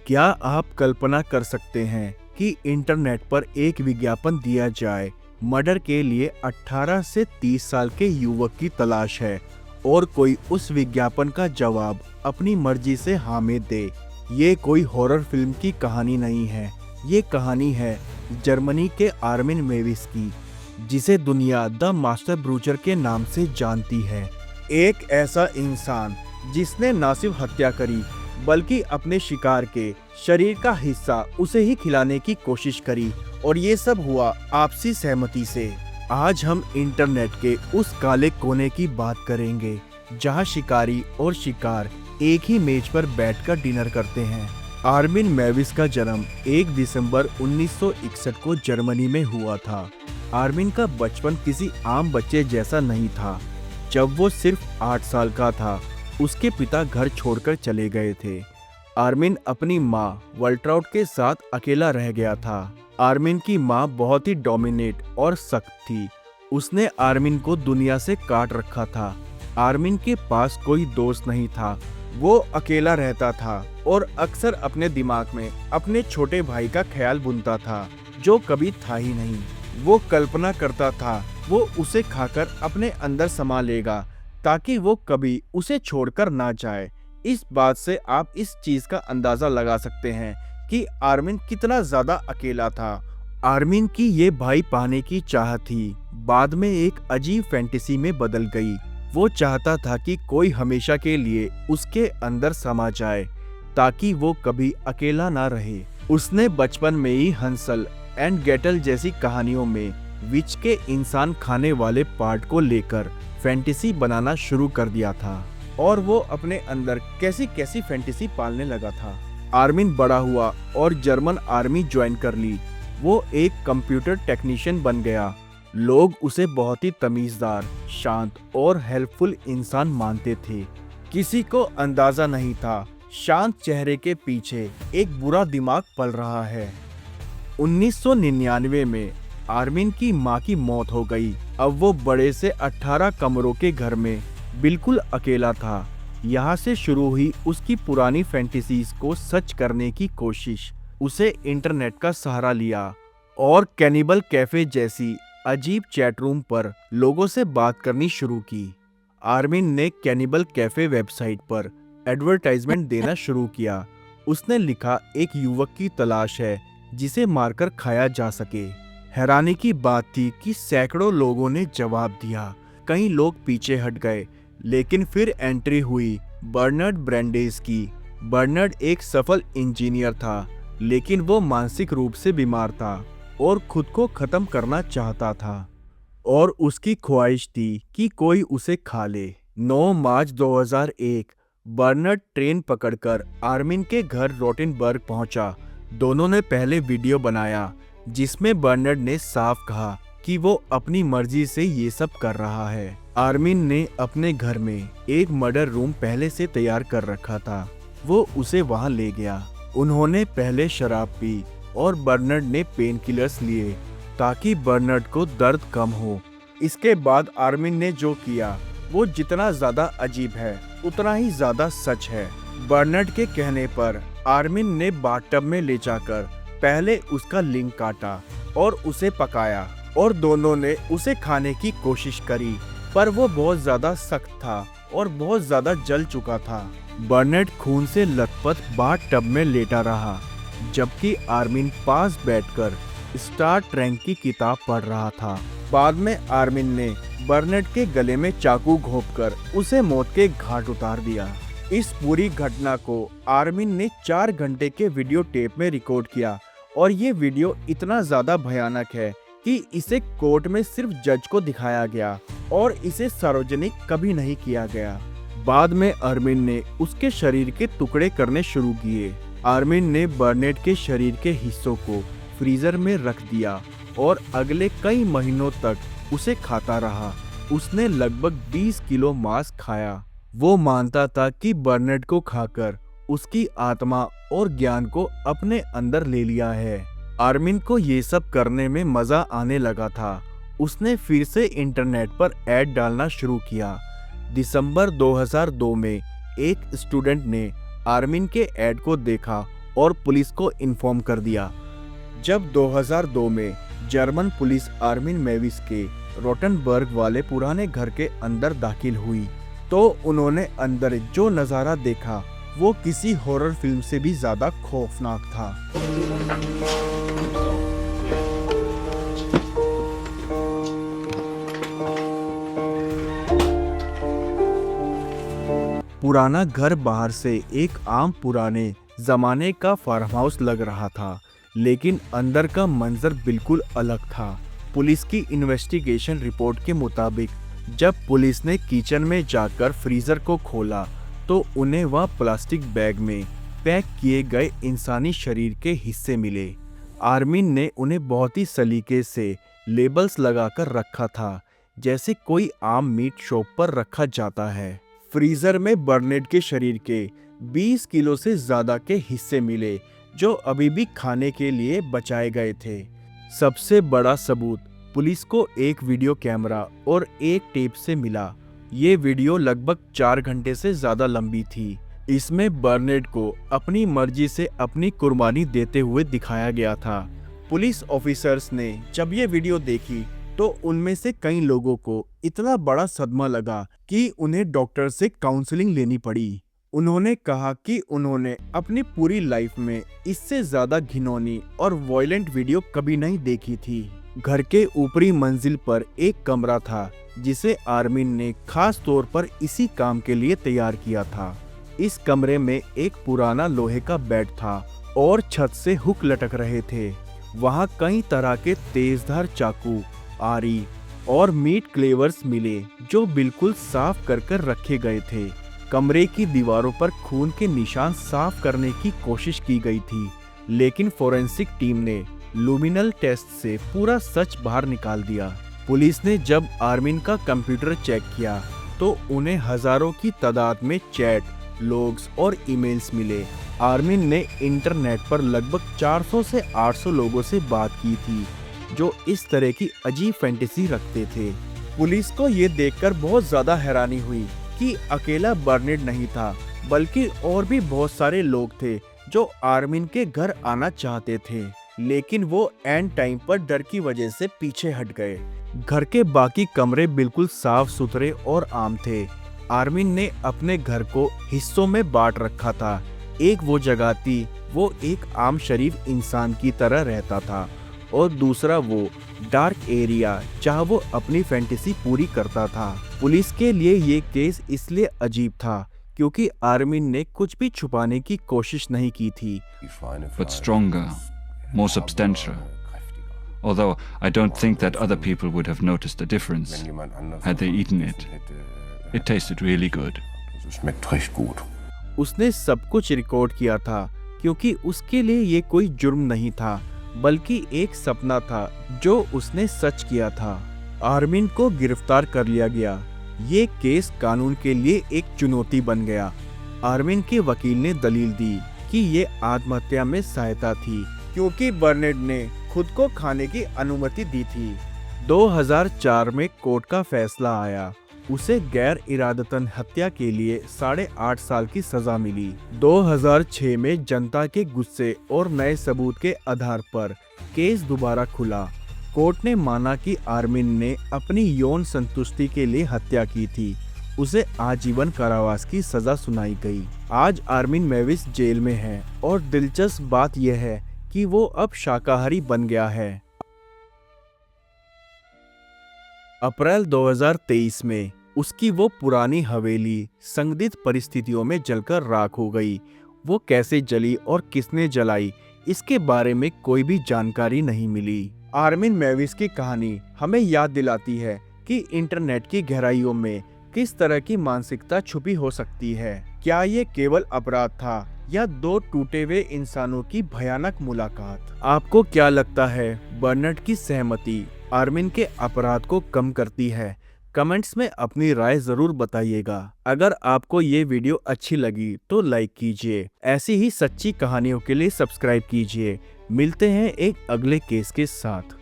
क्या आप कल्पना कर सकते हैं कि इंटरनेट पर एक विज्ञापन दिया जाए, मर्डर के लिए 18 से 30 साल के युवक की तलाश है और कोई उस विज्ञापन का जवाब अपनी मर्जी से हाँ में दे। ये कोई हॉरर फिल्म की कहानी नहीं है, ये कहानी है जर्मनी के आर्मिन मेविस की, जिसे दुनिया द मास्टर ब्रूचर के नाम से जानती है। एक ऐसा इंसान जिसने न सिर्फ हत्या करी बल्कि अपने शिकार के शरीर का हिस्सा उसे ही खिलाने की कोशिश करी, और ये सब हुआ आपसी सहमति से। आज हम इंटरनेट के उस काले कोने की बात करेंगे जहां शिकारी और शिकार एक ही मेज पर बैठकर डिनर करते हैं। आर्मिन मेविस का जन्म 1 दिसंबर 1961 को जर्मनी में हुआ था। आर्मिन का बचपन किसी आम बच्चे जैसा नहीं था। जब वो सिर्फ 8 साल का था, उसके पिता घर छोड़कर चले गए थे। आर्मिन अपनी माँ वल्ट्राउट के साथ अकेला रह गया था। आर्मिन की माँ बहुत ही डोमिनेट और सख्त थी। उसने आर्मिन को दुनिया से काट रखा था। आर्मिन के पास कोई दोस्त नहीं था। वो अकेला रहता था और अक्सर अपने दिमाग में अपने छोटे भाई का ख्याल बुनता था, जो कभी था ही नहीं। वो कल्पना करता था वो उसे खाकर अपने अंदर समा लेगा ताकि वो कभी उसे छोड़कर ना जाए। इस बात से आप इस चीज का अंदाजा लगा सकते हैं कि आर्मिन कितना ज्यादा अकेला था। आर्मिन की ये भाई पाने की चाह थी, बाद में एक अजीब फैंटेसी में बदल गई। वो चाहता था कि कोई हमेशा के लिए उसके अंदर समा जाए ताकि वो कभी अकेला ना रहे। उसने बचपन में ही हंसल एंड गेटल जैसी कहानियों में विच के इंसान खाने वाले पार्ट को लेकर फैंटेसी बनाना शुरू कर दिया था, और वो अपने अंदर कैसी कैसी फैंटेसी पालने लगा था। आर्मिन बड़ा हुआ और जर्मन आर्मी ज्वाइन कर ली। वो एक कंप्यूटर टेक्नीशियन बन गया। लोग उसे बहुत ही तमीज़दार, शांत और हेल्पफुल इंसान मानते थे। किसी को अंदाजा नहीं था शांत चेहरे के पीछे एक बुरा दिमाग पल रहा है। 1999 में आर्मिन की मां की मौत हो गई। अब वो बड़े से 18 कमरों के घर में बिल्कुल अकेला था। यहाँ से शुरू हुई उसकी पुरानी फैंटेसीज को सच करने की कोशिश। उसे इंटरनेट का सहारा लिया और कैनिबल कैफे जैसी अजीब चैट रूम पर लोगों से बात करनी शुरू की। आर्मिन ने कैनिबल कैफे वेबसाइट पर एडवर्टाइजमेंट देना शुरू किया। उसने लिखा, एक युवक की तलाश है जिसे मारकर खाया जा सके। हैरानी की बात थी कि सैकड़ों लोगों ने जवाब दिया। कई लोग पीछे हट गए, लेकिन फिर एंट्री हुई बर्नार्ड ब्रैंडेस की। बर्नार्ड एक सफल इंजीनियर था, लेकिन वो मानसिक रूप से बीमार था और खुद को खत्म करना चाहता था, और उसकी ख्वाहिश थी कि कोई उसे खा ले। 9 मार्च 2001 बर्नार्ड ट्रेन पकड़कर आर्मिन के घर रोटेनबर्ग पहुंचा। दोनों ने पहले वीडियो बनाया जिसमें बर्नार्ड ने साफ कहा कि वो अपनी मर्जी से ये सब कर रहा है। आर्मिन ने अपने घर में एक मर्डर रूम पहले से तैयार कर रखा था। वो उसे वहां ले गया। उन्होंने पहले शराब पी और बर्नार्ड ने पेन किलर्स लिए ताकि बर्नार्ड को दर्द कम हो। इसके बाद आर्मिन ने जो किया वो जितना ज्यादा अजीब है उतना ही ज्यादा सच है। बर्नार्ड के कहने पर आर्मिन ने बाथटब में ले जाकर पहले उसका लिंग काटा और उसे पकाया, और दोनों ने उसे खाने की कोशिश करी, पर वो बहुत ज्यादा सख्त था और बहुत ज्यादा जल चुका था। बर्नार्ड खून से लथपथ बाथटब में लेटा रहा, जबकि आर्मिन पास बैठकर स्टार ट्रेक की किताब पढ़ रहा था। बाद में आर्मिन ने बर्नार्ड के गले में चाकू घोंपकर उसे मौत के घाट उतार दिया। इस पूरी घटना को आर्मिन ने 4 घंटे के वीडियो टेप में रिकॉर्ड किया, और ये वीडियो इतना ज्यादा भयानक है कि इसे कोर्ट में सिर्फ जज को दिखाया गया और इसे सार्वजनिक कभी नहीं किया गया। बाद में आर्मिन ने उसके शरीर के टुकड़े करने शुरू किए। आर्मिन ने बर्नार्ड के शरीर के हिस्सों को फ्रीजर में रख दिया और अगले कई महीनों तक उसे खाता रहा। उसने लगभग 20 किलो मांस खाया। वो मानता था कि बर्नार्ड को खाकर उसकी आत्मा और ज्ञान को अपने अंदर ले लिया है। आर्मिन को ये सब करने में मजा आने लगा था। उसने फिर से इंटरनेट पर ऐड डालना शुरू किया। दिसंबर 2002 में एक स्टूडेंट ने आर्मिन के ऐड को देखा और पुलिस को इन्फॉर्म कर दिया। जब 2002 में जर्मन पुलिस आर्मिन मेविस के रोटनबर्ग वाले पुराने घर के अंदर दाखिल हुई तो उन्होंने अंदर जो नज़ारा देखा वो किसी हॉरर फिल्म से भी ज़्यादा खौफनाक था। पुराना घर बाहर से एक आम पुराने जमाने का फार्म हाउस लग रहा था, लेकिन अंदर का मंजर बिल्कुल अलग था। पुलिस की इन्वेस्टिगेशन रिपोर्ट के मुताबिक जब पुलिस ने किचन में जाकर फ्रीजर को खोला तो उन्हें वह प्लास्टिक बैग में पैक किए गए इंसानी शरीर के हिस्से मिले। आर्मिन ने उन्हें बहुत ही सलीके से लेबल्स लगाकर रखा था, जैसे कोई आम मीट शॉप पर रखा जाता है। फ्रीजर में बर्नेट के शरीर के 20 किलो से ज्यादा के हिस्से मिले जो अभी भी खाने के लिए बचाए गए थे। सबसे बड़ा सबूत पुलिस को एक वीडियो कैमरा और एक टेप से मिला। ये वीडियो लगभग 4 घंटे से ज्यादा लंबी थी। इसमें बर्नेट को अपनी मर्जी से अपनी कुर्बानी देते हुए दिखाया गया था। पुलिस ऑफिसर्स ने जब ये वीडियो देखी तो उनमें से कई लोगों को इतना बड़ा सदमा लगा कि उन्हें डॉक्टर से काउंसलिंग लेनी पड़ी। उन्होंने कहा कि उन्होंने अपनी पूरी लाइफ में इससे ज्यादा घिनौनी और वॉयलेंट वीडियो कभी नहीं देखी थी। घर के ऊपरी मंजिल पर एक कमरा था जिसे आर्मिन ने खास तौर पर इसी काम के लिए तैयार किया था। इस कमरे में एक पुराना लोहे का बेड था और छत से हुक लटक रहे थे। वहाँ कई तरह के तेजधार चाकू, आरी और मीट क्लेवर्स मिले जो बिल्कुल साफ कर रखे गए थे। कमरे की दीवारों पर खून के निशान साफ करने की कोशिश की गई थी, लेकिन फोरेंसिक टीम ने लुमिनल टेस्ट से पूरा सच बाहर निकाल दिया। पुलिस ने जब आर्मिन का कंप्यूटर चेक किया तो उन्हें हजारों की तादाद में चैट, लॉग्स और ईमेल्स मिले। आर्मिन ने इंटरनेट पर लगभग 400 से 800 लोगों से बात की थी जो इस तरह की अजीब फैंटेसी रखते थे। पुलिस को ये देखकर बहुत ज्यादा हैरानी हुई कि अकेला बर्नेट नहीं था, बल्कि और भी बहुत सारे लोग थे जो आर्मिन के घर आना चाहते थे, लेकिन वो एंड टाइम पर डर की वजह से पीछे हट गए। घर के बाकी कमरे बिल्कुल साफ सुथरे और आम थे। आर्मिन ने अपने घर को हिस्सों में बांट रखा था। एक वो जगह थी वो एक आम शरीफ इंसान की तरह रहता था और दूसरा वो डार्क एरिया जहाँ वो अपनी फैंटेसी पूरी करता था। पुलिस के लिए ये केस इसलिए अजीब था क्योंकि आर्मिन ने कुछ भी छुपाने की कोशिश नहीं की थी। But stronger, more substantial. Although I don't think that other people would have noticed a difference had they eaten it. It tasted really good. उसने सब कुछ रिकॉर्ड किया था क्योंकि उसके लिए ये कोई जुर्म नहीं था, बल्कि एक सपना था जो उसने सच किया था। आर्मिन को गिरफ्तार कर लिया गया। ये केस कानून के लिए एक चुनौती बन गया। आर्मिन के वकील ने दलील दी कि ये आत्महत्या में सहायता थी क्योंकि बर्नेट ने खुद को खाने की अनुमति दी थी। 2004 में कोर्ट का फैसला आया। उसे गैर इरादतन हत्या के लिए 8.5 साल की सजा मिली। 2006 में जनता के गुस्से और नए सबूत के आधार पर केस दोबारा खुला। कोर्ट ने माना कि आर्मिन ने अपनी यौन संतुष्टि के लिए हत्या की थी। उसे आजीवन कारावास की सजा सुनाई गई। आज आर्मिन मेविस जेल में है और दिलचस्प बात यह है कि वो अब शाकाहारी बन गया है। अप्रैल 2023 में उसकी वो पुरानी हवेली संदिग्ध परिस्थितियों में जलकर राख हो गई। वो कैसे जली और किसने जलाई, इसके बारे में कोई भी जानकारी नहीं मिली। आर्मिन मेविस की कहानी हमें याद दिलाती है कि इंटरनेट की गहराइयों में किस तरह की मानसिकता छुपी हो सकती है। क्या ये केवल अपराध था या दो टूटे हुए इंसानों की भयानक मुलाकात? आपको क्या लगता है, बर्नेट की सहमति आर्मिन के अपराध को कम करती है? कमेंट्स में अपनी राय जरूर बताइएगा। अगर आपको ये वीडियो अच्छी लगी तो लाइक कीजिए। ऐसी ही सच्ची कहानियों के लिए सब्सक्राइब कीजिए। मिलते हैं एक अगले केस के साथ।